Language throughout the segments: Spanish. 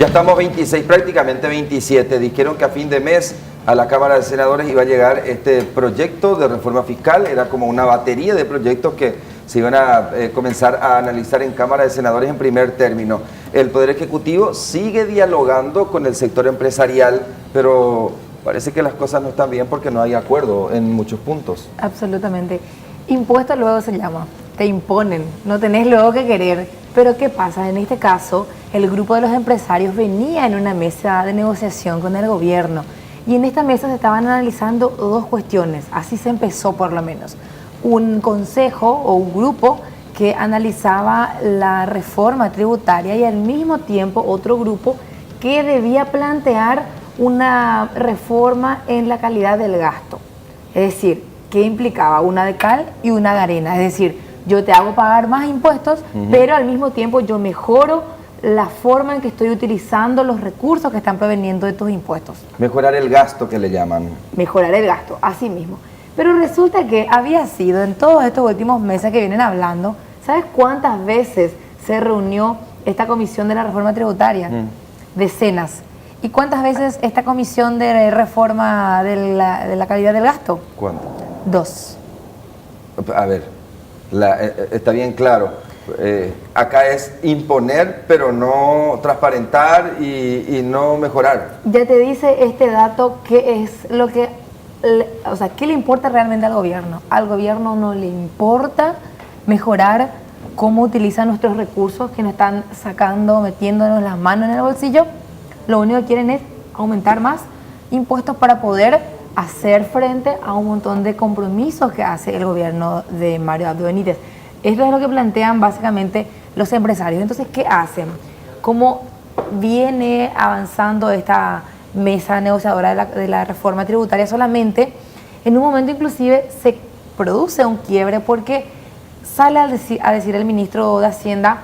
estamos 26, prácticamente 27. Dijeron que a fin de mes a la Cámara de Senadores iba a llegar este proyecto de reforma fiscal. Era como una batería de proyectos que se iban a comenzar a analizar en Cámara de Senadores en primer término. El Poder Ejecutivo sigue dialogando con el sector empresarial, pero parece que las cosas no están bien porque no hay acuerdo en muchos puntos. Absolutamente. Impuesto luego se llama, te imponen, no tenés luego que querer. Pero ¿qué pasa? En este caso, el grupo de los empresarios venía en una mesa de negociación con el gobierno y en esta mesa se estaban analizando dos cuestiones, así se empezó por lo menos. Un consejo o un grupo que analizaba la reforma tributaria y al mismo tiempo otro grupo que debía plantear una reforma en la calidad del gasto. Es decir, que implicaba una de cal y una de arena. Es decir, yo te hago pagar más impuestos, pero al mismo tiempo yo mejoro la forma en que estoy utilizando los recursos que están proveniendo de tus impuestos. Mejorar el gasto que le llaman. Mejorar el gasto, así mismo. Pero resulta que había sido en todos estos últimos meses que vienen hablando, ¿sabes cuántas veces se reunió esta comisión de la reforma tributaria? Decenas. ¿Y cuántas veces esta comisión de reforma de la calidad del gasto? ¿Cuánto? 2. A ver, está bien claro. Acá es imponer, pero no transparentar y no mejorar. Ya te dice este dato qué es lo que, o sea, qué le importa realmente al gobierno. Al gobierno no le importa mejorar cómo utilizan nuestros recursos que nos están sacando, metiéndonos las manos en el bolsillo. Lo único que quieren es aumentar más impuestos para poder hacer frente a un montón de compromisos que hace el gobierno de Mario Abdo Benítez. Esto es lo que plantean básicamente los empresarios. Entonces, ¿qué hacen? ¿Cómo viene avanzando esta mesa negociadora de la reforma tributaria? Solamente en un momento inclusive se produce un quiebre porque sale a decir el ministro de Hacienda,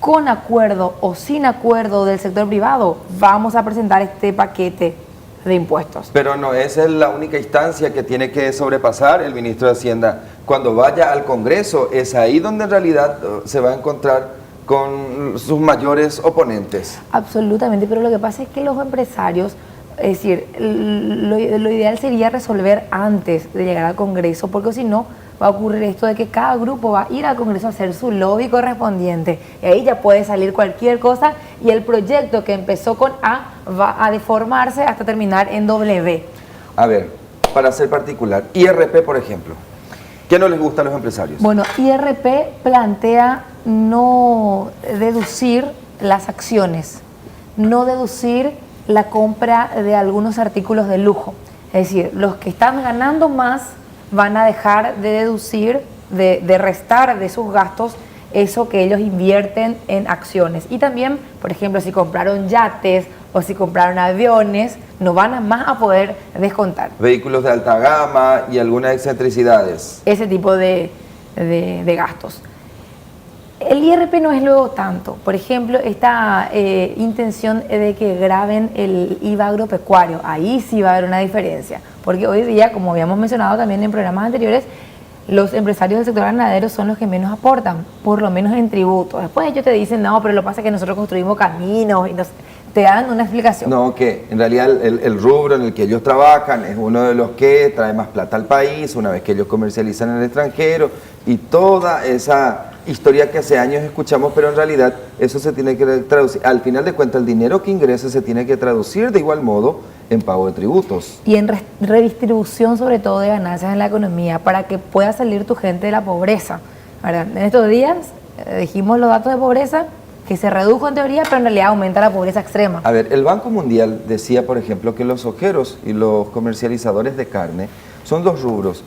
con acuerdo o sin acuerdo del sector privado, vamos a presentar este paquete de impuestos. Pero no, esa es la única instancia que tiene que sobrepasar el ministro de Hacienda. Cuando vaya al Congreso, es ahí donde en realidad se va a encontrar con sus mayores oponentes. Absolutamente, pero lo que pasa es que los empresarios, es decir, lo ideal sería resolver antes de llegar al Congreso, porque si no, va a ocurrir esto de que cada grupo va a ir al Congreso a hacer su lobby correspondiente. Y ahí ya puede salir cualquier cosa y el proyecto que empezó con A va a deformarse hasta terminar en W. A ver, para ser particular, IRP, por ejemplo, ¿qué no les gusta a los empresarios? Bueno, IRP plantea no deducir las acciones, no deducir la compra de algunos artículos de lujo. Es decir, los que están ganando más van a dejar de deducir, de restar de sus gastos eso que ellos invierten en acciones. Y también, por ejemplo, si compraron yates o si compraron aviones, no van a más a poder descontar. Vehículos de alta gama y algunas excentricidades. Ese tipo de gastos. El IRP no es luego tanto. Por ejemplo, esta intención de que graben el IVA agropecuario, ahí sí va a haber una diferencia. Porque hoy día, como habíamos mencionado también en programas anteriores, los empresarios del sector ganadero son los que menos aportan, por lo menos en tributo. Después ellos te dicen, no, pero lo que pasa es que nosotros construimos caminos y te dan una explicación. No, que en realidad el rubro en el que ellos trabajan es uno de los que trae más plata al país, una vez que ellos comercializan en el extranjero y toda esa historia que hace años escuchamos, pero en realidad eso se tiene que traducir. Al final de cuentas, el dinero que ingresa se tiene que traducir de igual modo en pago de tributos. Y en redistribución sobre todo de ganancias en la economía para que pueda salir tu gente de la pobreza, ¿verdad? En estos días dijimos los datos de pobreza que se redujo en teoría, pero en realidad aumenta la pobreza extrema. A ver, el Banco Mundial decía, por ejemplo, que los sojeros y los comercializadores de carne son dos rubros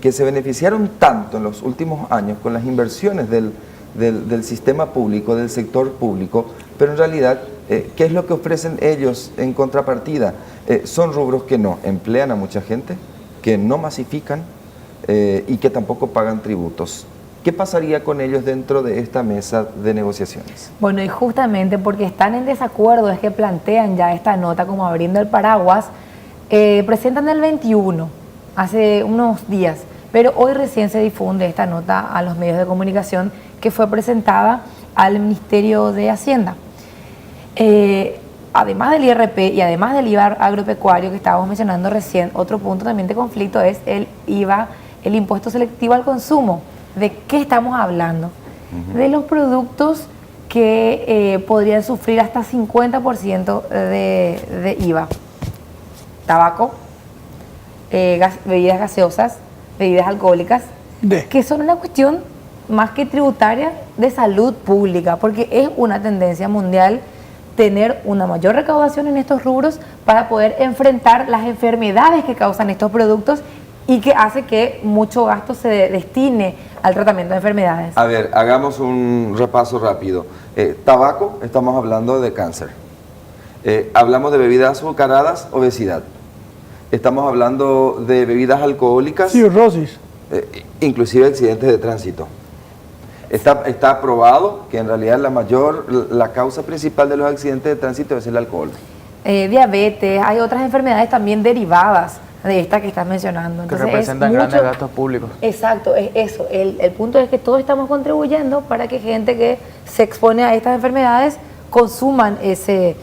que se beneficiaron tanto en los últimos años con las inversiones del sistema público, del sector público, pero en realidad, ¿qué es lo que ofrecen ellos en contrapartida? Son rubros que no emplean a mucha gente, que no masifican y que tampoco pagan tributos. ¿Qué pasaría con ellos dentro de esta mesa de negociaciones? Bueno, y justamente porque están en desacuerdo es que plantean ya esta nota como abriendo el paraguas, presentan el 21, hace unos días, pero hoy recién se difunde esta nota a los medios de comunicación que fue presentada al Ministerio de Hacienda. Además del IRP y además del IVA agropecuario que estábamos mencionando recién, otro punto también de conflicto es el IVA, el impuesto selectivo al consumo. ¿De qué estamos hablando? De los productos que podrían sufrir hasta 50% de IVA. Tabaco, bebidas gaseosas, bebidas alcohólicas, que son una cuestión más que tributaria de salud pública, porque es una tendencia mundial tener una mayor recaudación en estos rubros para poder enfrentar las enfermedades que causan estos productos y que hace que mucho gasto se destine al tratamiento de enfermedades. A ver, hagamos un repaso rápido. Tabaco, estamos hablando de cáncer. Hablamos de bebidas azucaradas, obesidad. Estamos hablando de bebidas alcohólicas. Cirrosis. Inclusive accidentes de tránsito. Está probado que en realidad la causa principal de los accidentes de tránsito es el alcohol. Diabetes, hay otras enfermedades también derivadas de esta que estás mencionando. Que Entonces, representan grandes gastos públicos. Exacto, es eso. El punto es que todos estamos contribuyendo para que gente que se expone a estas enfermedades consuman ese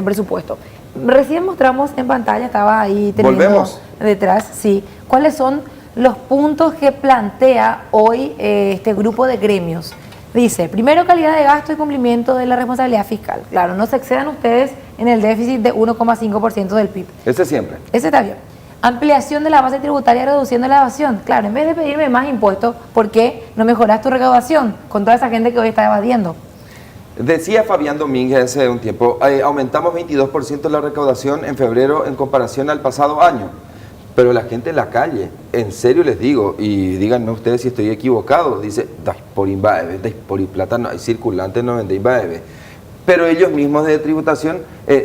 presupuesto. Recién mostramos en pantalla, estaba ahí teniendo ¿Volvemos? Detrás, sí, cuáles son los puntos que plantea hoy este grupo de gremios. Dice, primero, calidad de gasto y cumplimiento de la responsabilidad fiscal. Claro, no se excedan ustedes en el déficit de 1,5% del PIB. Ese siempre. Ese está bien. Ampliación de la base tributaria reduciendo la evasión. Claro, en vez de pedirme más impuestos, ¿por qué no mejoras tu recaudación con toda esa gente que hoy está evadiendo? Decía Fabián Domínguez hace un tiempo, aumentamos 22% la recaudación en febrero en comparación al pasado año. Pero la gente en la calle, en serio les digo, y díganme ustedes si estoy equivocado, dice, das por imbaebe, das por plata no hay circulante, no vende imbaebe. Pero ellos mismos de tributación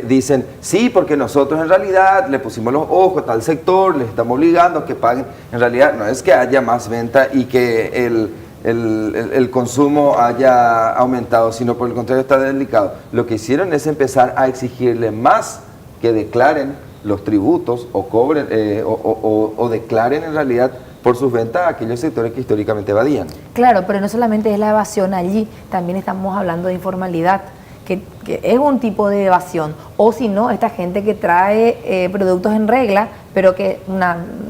dicen, sí, porque nosotros en realidad le pusimos los ojos a tal sector, les estamos obligando a que paguen. En realidad no es que haya más venta y que el consumo haya aumentado, sino por el contrario está delicado. Lo que hicieron es empezar a exigirle más que declaren los tributos o cobren o declaren en realidad por sus ventas a aquellos sectores que históricamente evadían. Claro, pero no solamente es la evasión allí, también estamos hablando de informalidad, que es un tipo de evasión. O si no, esta gente que trae productos en regla, pero que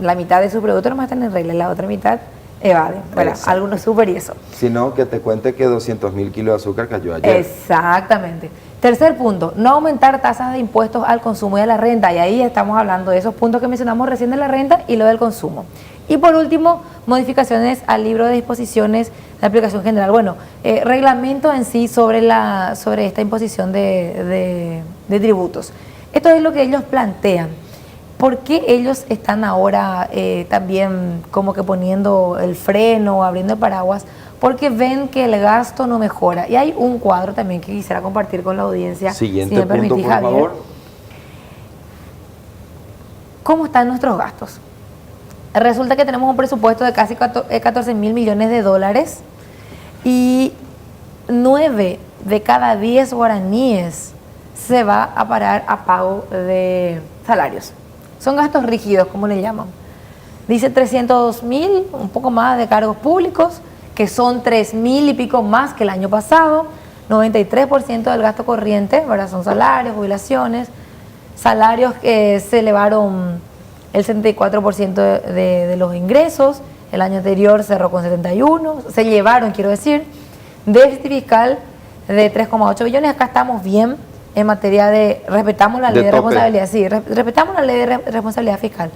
la mitad de sus productos no están en regla y la otra mitad evaden. Bueno, algo no es súper y eso. Sino que te cuente que 200.000 kilos de azúcar cayó ayer. Exactamente. Tercer punto, no aumentar tasas de impuestos al consumo y a la renta. Y ahí estamos hablando de esos puntos que mencionamos recién de la renta y lo del consumo. Y por último, modificaciones al libro de disposiciones de aplicación general. Bueno, reglamento en sí sobre esta imposición de tributos. Esto es lo que ellos plantean. ¿Por qué ellos están ahora también como que poniendo el freno, abriendo el paraguas? Porque ven que el gasto no mejora. Y hay un cuadro también que quisiera compartir con la audiencia. Siguiente si me punto, permitís, por Javier. favor. ¿Cómo están nuestros gastos? Resulta que tenemos un presupuesto de casi 14 mil millones de dólares y 9 de cada 10 guaraníes se va a parar a pago de salarios. Son gastos rígidos, como le llaman. Dice 302.000, un poco más de cargos públicos, que son 3.000 y pico más que el año pasado. 93% del gasto corriente, ¿verdad? Son salarios, jubilaciones, salarios que se elevaron el 74% de los ingresos. El año anterior cerró con 71, se llevaron, quiero decir, déficit fiscal de 3,8 billones. Acá estamos bien en materia de, respetamos la ley de responsabilidad, sí, respetamos la ley de responsabilidad fiscal.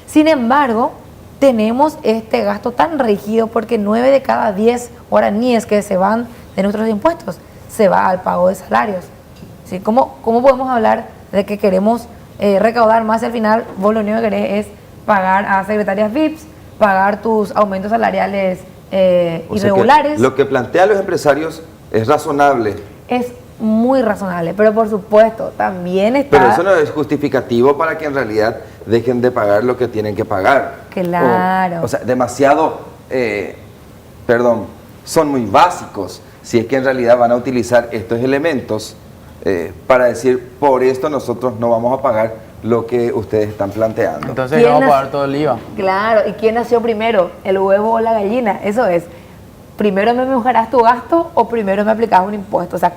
Sin embargo, tenemos este gasto tan rígido porque 9 de cada 10 guaraníes que se van de nuestros impuestos se va al pago de salarios. ¿Sí? ¿Cómo podemos hablar de que queremos recaudar más y al final vos lo único que querés es pagar a secretarias VIPs, pagar tus aumentos salariales irregulares? Lo que plantean los empresarios es razonable. Es muy razonable, pero por supuesto también está... Pero eso no es justificativo para que en realidad dejen de pagar lo que tienen que pagar. Claro. O sea, demasiado, son muy básicos si es que en realidad van a utilizar estos elementos para decir, por esto nosotros no vamos a pagar lo que ustedes están planteando. Entonces no vamos a pagar todo el IVA. Claro, ¿y quién nació primero? ¿El huevo o la gallina? Eso es. ¿Primero me mejoras tu gasto o primero me aplicas un impuesto? O sea,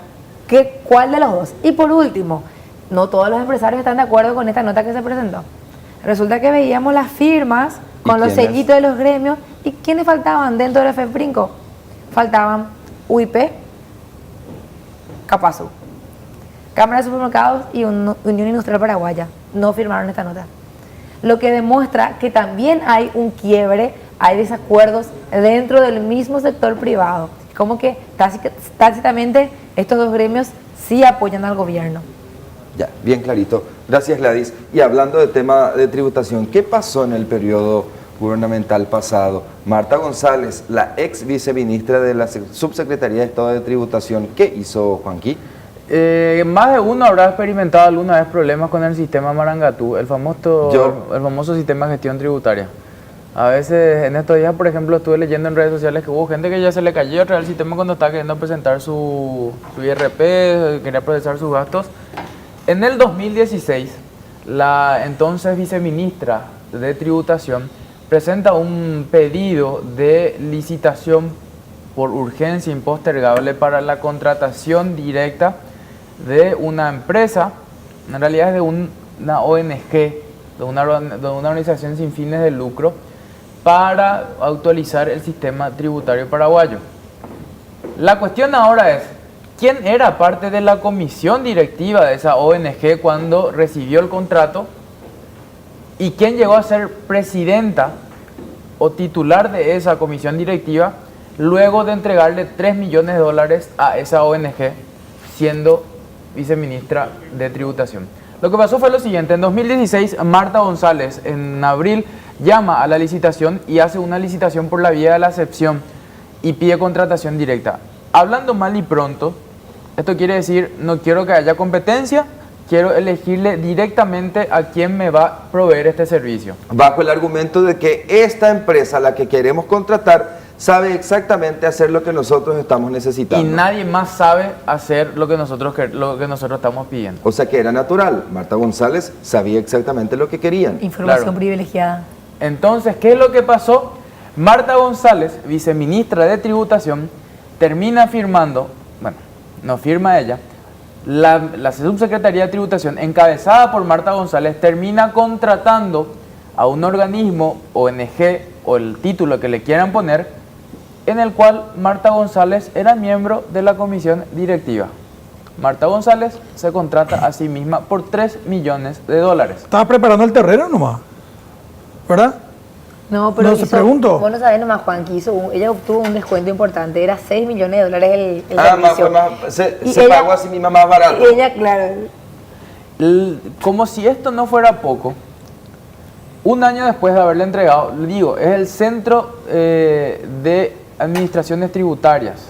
¿Cuál de los dos? Y por último, no todos los empresarios están de acuerdo con esta nota que se presentó. Resulta que veíamos las firmas con los sellitos de los gremios. ¿Y quiénes faltaban dentro del FEPRINCO? Faltaban UIP, Capasu, Cámara de Supermercados y Unión Industrial Paraguaya. No firmaron esta nota. Lo que demuestra que también hay un quiebre, hay desacuerdos dentro del mismo sector privado. Como que tácitamente estos dos gremios sí apoyan al gobierno. Ya, bien clarito. Gracias, Gladys. Y hablando de tema de tributación, ¿qué pasó en el periodo gubernamental pasado? Marta González, la ex viceministra de la Subsecretaría de Estado de Tributación, ¿qué hizo, Juanqui? Más de uno habrá experimentado alguna vez problemas con el sistema Marangatú, el famoso sistema de gestión tributaria. A veces, en estos días, por ejemplo, estuve leyendo en redes sociales que hubo gente que ya se le cayó otra vez el sistema cuando estaba queriendo presentar su IRP, quería procesar sus gastos. En el 2016, la entonces viceministra de Tributación presenta un pedido de licitación por urgencia impostergable para la contratación directa de una empresa, en realidad es de una ONG, de una organización sin fines de lucro, para actualizar el sistema tributario paraguayo. La cuestión ahora es, ¿quién era parte de la comisión directiva de esa ONG cuando recibió el contrato? ¿Y quién llegó a ser presidenta o titular de esa comisión directiva luego de entregarle $3 millones a esa ONG siendo viceministra de Tributación? Lo que pasó fue lo siguiente: en 2016 Marta González en abril llama a la licitación y hace una licitación por la vía de la excepción y pide contratación directa. Hablando mal y pronto, esto quiere decir, no quiero que haya competencia, quiero elegirle directamente a quién me va a proveer este servicio. Bajo el argumento de que esta empresa, la que queremos contratar, sabe exactamente hacer lo que nosotros estamos necesitando. Y nadie más sabe hacer lo que nosotros estamos pidiendo. O sea que era natural. Marta González sabía exactamente lo que querían. Información privilegiada. Entonces, ¿qué es lo que pasó? Marta González, viceministra de Tributación, termina firmando, bueno, no firma ella, la Subsecretaría de Tributación, encabezada por Marta González, termina contratando a un organismo, ONG, o el título que le quieran poner, en el cual Marta González era miembro de la comisión directiva. Marta González se contrata a sí misma por $3 millones. Estaba preparando el terreno nomás, ¿verdad? No, pero no se preguntó. Vos no sabés nomás, Juan, que ella obtuvo un descuento importante, era $6 millones el servicio. Se pagó a sí misma más barato. Ella, claro. Como si esto no fuera poco, un año después de haberle entregado, digo, es el Centro de Administraciones Tributarias,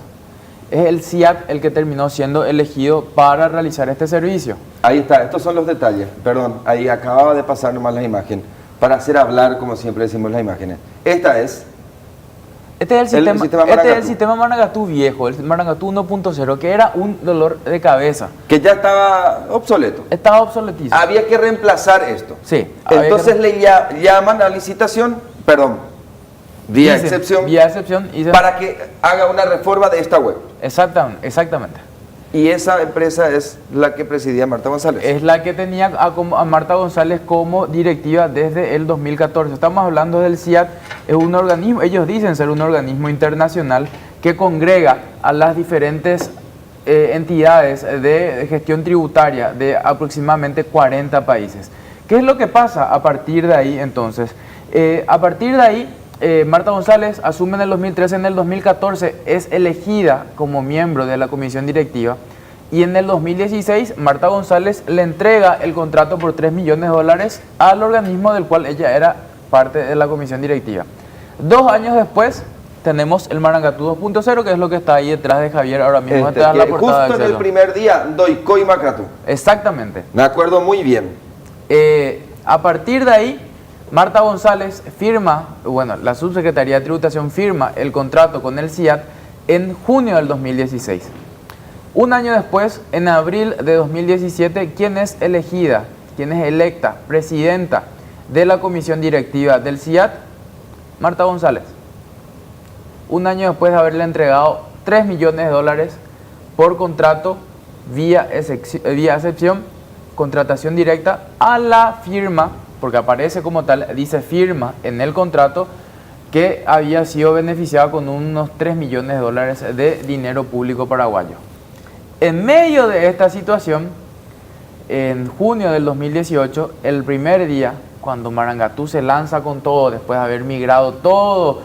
es el CIAT el que terminó siendo elegido para realizar este servicio. Ahí está, estos son los detalles. Perdón, ahí acababa de pasar nomás la imagen. Para hacer hablar, como siempre decimos, las imágenes. Este es el sistema Marangatú viejo, el Marangatú 1.0, que era un dolor de cabeza. Que ya estaba obsoleto. Estaba obsoletísimo. Había que reemplazar esto. Sí. Entonces le llaman a licitación, vía excepción, para que haga una reforma de esta web. Exactamente. Y esa empresa es la que presidía Marta González. Es la que tenía a Marta González como directiva desde el 2014. Estamos hablando del CIAT, es un organismo, ellos dicen ser un organismo internacional que congrega a las diferentes entidades de gestión tributaria de aproximadamente 40 países. ¿Qué es lo que pasa a partir de ahí entonces? A partir de ahí, Marta González asume en el 2013, en el 2014 es elegida como miembro de la comisión directiva y en el 2016 Marta González le entrega el contrato por $3 millones al organismo del cual ella era parte de la comisión directiva. 2 años después tenemos el Marangatú 2.0, que es lo que está ahí detrás de Javier ahora mismo. Justo en el primer día, Doico y Macratú. Exactamente. Me acuerdo muy bien. A partir de ahí, Marta González la Subsecretaría de Tributación firma el contrato con el CIAT en junio del 2016. Un año después, en abril de 2017, ¿quién es electa presidenta de la comisión directiva del CIAT? Marta González. Un año después de haberle entregado $3 millones por contrato vía excepción, contratación directa a la firma, porque aparece como tal, dice firma en el contrato, que había sido beneficiado con unos 3 millones de dólares de dinero público paraguayo. En medio de esta situación, en junio del 2018, el primer día, cuando Marangatú se lanza con todo, después de haber migrado todos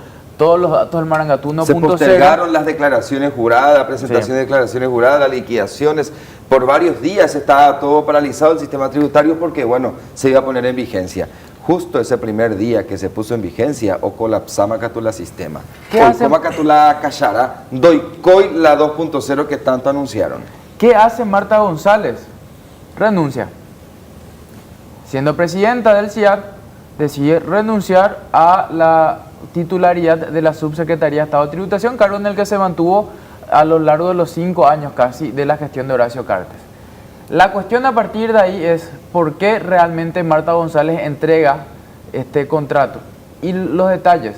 los datos del Marangatú 1.0. Se postergaron las declaraciones juradas, la presentación de declaraciones juradas, las liquidaciones. Por varios días estaba todo paralizado el sistema tributario porque, bueno, se iba a poner en vigencia. Justo ese primer día que se puso en vigencia, o colapsama la sistema. ¿Qué hace? Como la callara, doy coi la 2.0 que tanto anunciaron. ¿Qué hace Marta González? Renuncia. Siendo presidenta del CIAT, decide renunciar a la titularidad de la Subsecretaría de Estado de Tributación, cargo en el que se mantuvo a lo largo de los 5 años casi de la gestión de Horacio Cartes. La cuestión a partir de ahí es por qué realmente Marta González entrega este contrato. Y los detalles.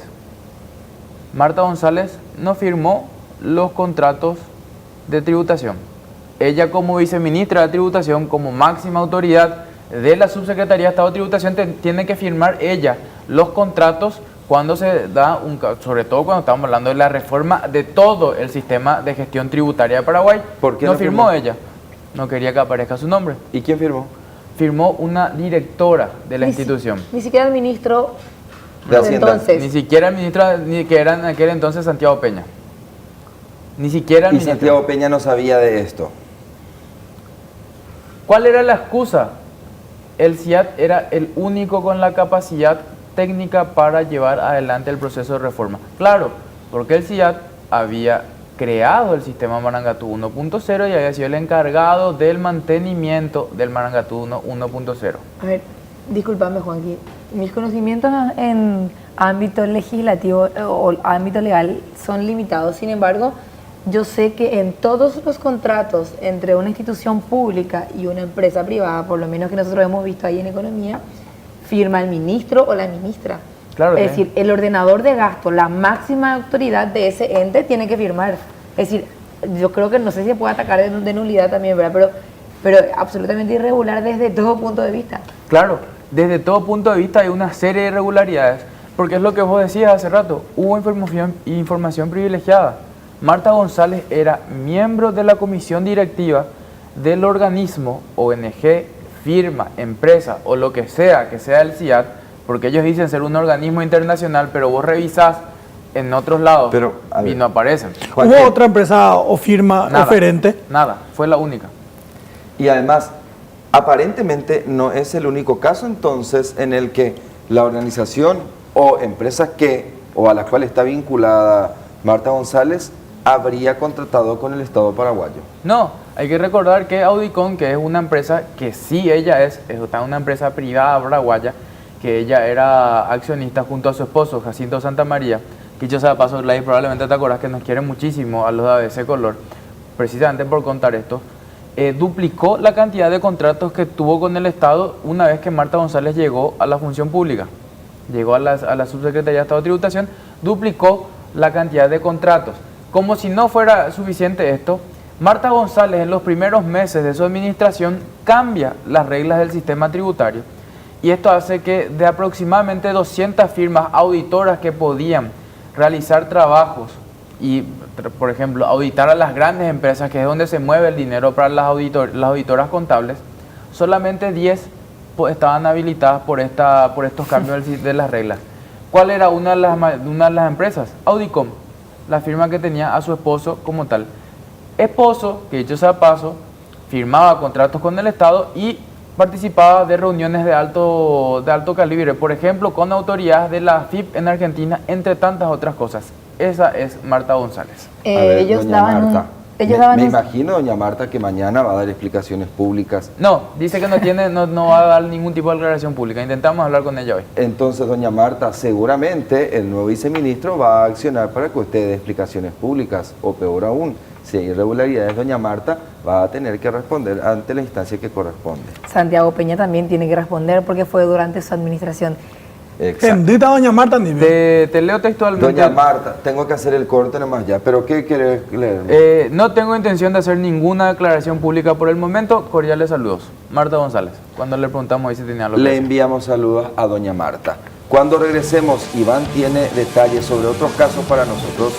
Marta González no firmó los contratos de tributación. Ella, como viceministra de Tributación, como máxima autoridad de la Subsecretaría de Estado de Tributación, tiene que firmar ella los contratos cuando se da sobre todo cuando estamos hablando de la reforma de todo el sistema de gestión tributaria de Paraguay. ¿Por qué no firmó ella? No quería que aparezca su nombre. ¿Y quién firmó? Firmó una directora de la institución. Ni siquiera el ministro de Hacienda. Entonces. Ni siquiera el ministro, ni que era en aquel entonces Santiago Peña. Ni siquiera el Y ministro. Santiago Peña no sabía de esto. ¿Cuál era la excusa? El CIAT era el único con la capacidad técnica para llevar adelante el proceso de reforma. Claro, porque el CIAT había creado el sistema Marangatú 1.0 y había sido el encargado del mantenimiento del Marangatú 1.0. A ver, discúlpame, Juanqui. Mis conocimientos en ámbito legislativo o ámbito legal son limitados. Sin embargo, yo sé que en todos los contratos entre una institución pública y una empresa privada, por lo menos que nosotros hemos visto ahí en economía, firma el ministro o la ministra. Claro, es decir, el ordenador de gasto, la máxima autoridad de ese ente tiene que firmar. Es decir, yo creo que no sé si se puede atacar de nulidad también, ¿verdad? Pero absolutamente irregular desde todo punto de vista. Claro, desde todo punto de vista hay una serie de irregularidades, porque es lo que vos decías hace rato, hubo información privilegiada. Marta González era miembro de la comisión directiva del organismo, ONG, firma, empresa o lo que sea el CIAT, porque ellos dicen ser un organismo internacional, pero vos revisás en otros lados Pero, y no aparecen. ¿Hubo otra empresa o firma oferente? Nada, fue la única. Y además, aparentemente no es el único caso entonces en el que la organización o empresa o a la cual está vinculada Marta González habría contratado con el Estado paraguayo. No, hay que recordar que Audicon, que es una empresa que sí ella es una empresa privada paraguaya, que ella era accionista junto a su esposo, Jacinto Santamaría, que dicho sea de paso, Gladys, probablemente te acordás que nos quiere muchísimo a los de ABC Color, precisamente por contar esto, duplicó la cantidad de contratos que tuvo con el Estado una vez que Marta González llegó a la función pública, llegó a la Subsecretaría de Estado de Tributación, duplicó la cantidad de contratos. Como si no fuera suficiente esto, Marta González en los primeros meses de su administración cambia las reglas del sistema tributario y esto hace que de aproximadamente 200 firmas auditoras que podían realizar trabajos y, por ejemplo, auditar a las grandes empresas, que es donde se mueve el dinero para las auditoras contables, solamente 10 estaban habilitadas por estos cambios de las reglas. ¿Cuál era una de las empresas? Audicom, la firma que tenía a su esposo como tal. Esposo, que dicho sea de paso, firmaba contratos con el Estado y participaba de reuniones de alto calibre, por ejemplo, con autoridades de la AFIP en Argentina, entre tantas otras cosas. Esa es Marta González. Ellos doña daban Marta, un... me imagino, doña Marta, que mañana va a dar explicaciones públicas. No, dice que no va a dar ningún tipo de declaración pública. Intentamos hablar con ella hoy. Entonces, doña Marta, seguramente el nuevo viceministro va a accionar para que usted dé explicaciones públicas, o peor aún, si hay irregularidades, doña Marta va a tener que responder ante la instancia que corresponde. Santiago Peña también tiene que responder porque fue durante su administración. Exacto. Bendita doña Marta ni bien. Te leo textualmente. Doña Marta, tengo que hacer el corte nomás ya, pero ¿qué querés leer? No tengo intención de hacer ninguna declaración pública por el momento. Cordiales saludos. Marta González. Cuando le preguntamos ahí si tenía algo que Le decir. enviamos saludos a doña Marta. Cuando regresemos, Iván tiene detalles sobre otros casos para nosotros